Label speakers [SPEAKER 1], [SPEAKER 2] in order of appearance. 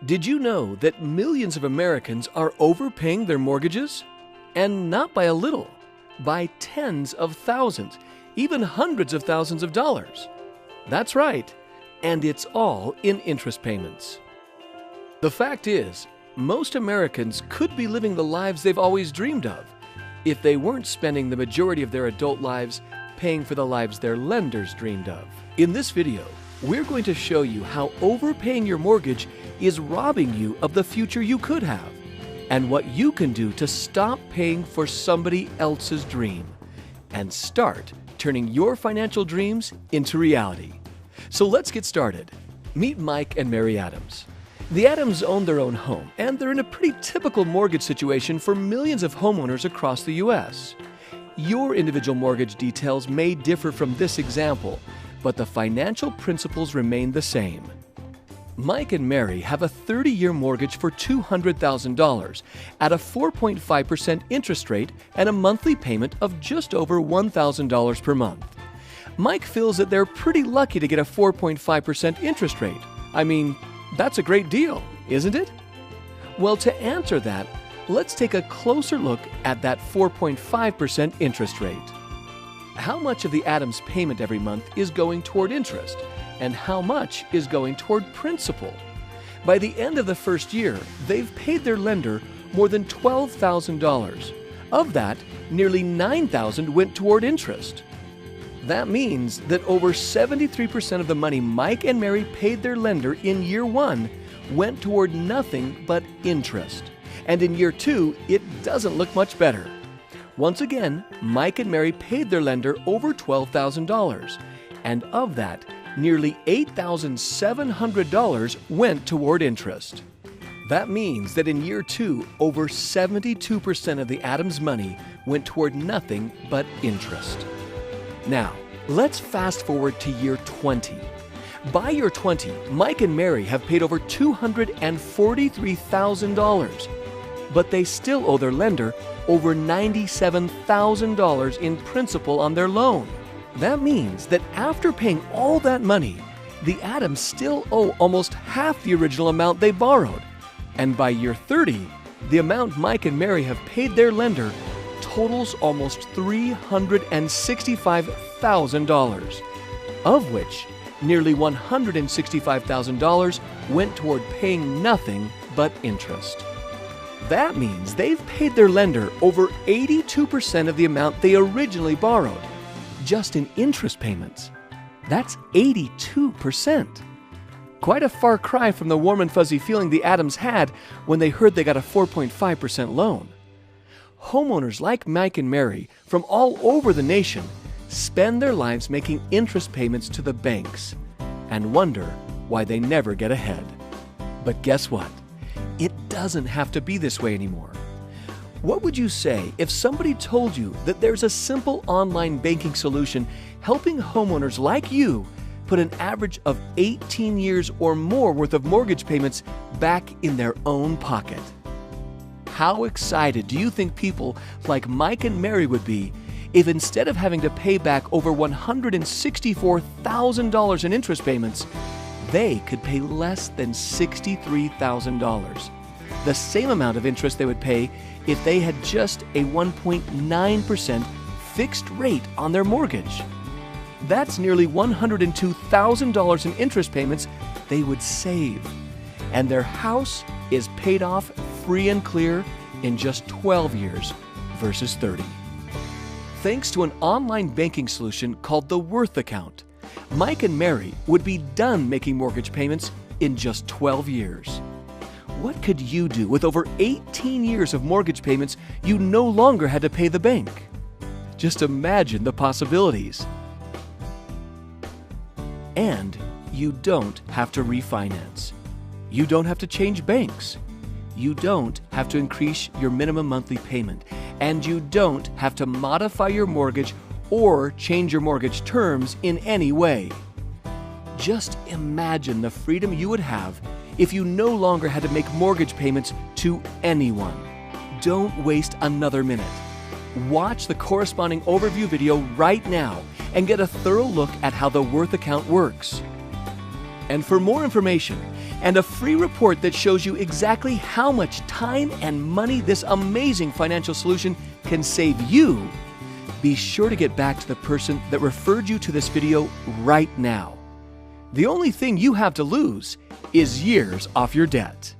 [SPEAKER 1] Did you know that millions of Americans are overpaying their mortgages? And not by a little, by tens of thousands, even hundreds of thousands of dollars. That's right, and it's all in interest payments. The fact is, most Americans could be living the lives they've always dreamed of if they weren't spending the majority of their adult lives paying for the lives their lenders dreamed of. In this video, we're going to show you how overpaying your mortgage is robbing you of the future you could have, and what you can do to stop paying for somebody else's dream and start turning your financial dreams into reality. So let's get started. Meet Mike and Mary Adams. The Adams own their own home, and they're in a pretty typical mortgage situation for millions of homeowners across the U.S. Your individual mortgage details may differ from this example, but the financial principles remain the same. Mike and Mary have a 30-year mortgage for $200,000 at a 4.5% interest rate and a monthly payment of just over $1,000 per month. Mike feels that they're pretty lucky to get a 4.5% interest rate. I mean, that's a great deal, isn't it? Well, to answer that, let's take a closer look at that 4.5% interest rate. How much of the Adams payment every month is going toward interest, and how much is going toward principal? By the end of the first year, they've paid their lender more than $12,000. Of that, nearly $9,000 went toward interest. That means that over 73% of the money Mike and Mary paid their lender in year one went toward nothing but interest. And in year two, it doesn't look much better. Once again, Mike and Mary paid their lender over $12,000, and of that, nearly $8,700 went toward interest. That means that in year two, over 72% of the Adams money went toward nothing but interest. Now, let's fast forward to year 20. By year 20, Mike and Mary have paid over $243,000, but they still owe their lender over $97,000 in principal on their loan. That means that after paying all that money, the Adams still owe almost half the original amount they borrowed. And by year 30, the amount Mike and Mary have paid their lender totals almost $365,000, of which nearly $165,000 went toward paying nothing but interest. That means they've paid their lender over 82% of the amount they originally borrowed, just in interest payments. That's 82%. Quite a far cry from the warm and fuzzy feeling the Adams had when they heard they got a 4.5% loan. Homeowners like Mike and Mary from all over the nation spend their lives making interest payments to the banks and wonder why they never get ahead. But guess what? It doesn't have to be this way anymore. What would you say if somebody told you that there's a simple online banking solution helping homeowners like you put an average of 18 years or more worth of mortgage payments back in their own pocket? How excited do you think people like Mike and Mary would be if instead of having to pay back over $164,000 in interest payments, they could pay less than $63,000, the same amount of interest they would pay if they had just a 1.9% fixed rate on their mortgage? That's nearly $102,000 in interest payments they would save, and their house is paid off free and clear in just 12 years versus 30. Thanks to an online banking solution called the Worth Account, Mike and Mary would be done making mortgage payments in just 12 years. What could you do with over 18 years of mortgage payments you no longer had to pay the bank? Just imagine the possibilities. And you don't have to refinance. You don't have to change banks. You don't have to increase your minimum monthly payment. And you don't have to modify your mortgage or change your mortgage terms in any way. Just imagine the freedom you would have if you no longer had to make mortgage payments to anyone. Don't waste another minute. Watch the corresponding overview video right now and get a thorough look at how the Worth Account works. And for more information and a free report that shows you exactly how much time and money this amazing financial solution can save you, be sure to get back to the person that referred you to this video right now. The only thing you have to lose is years off your debt.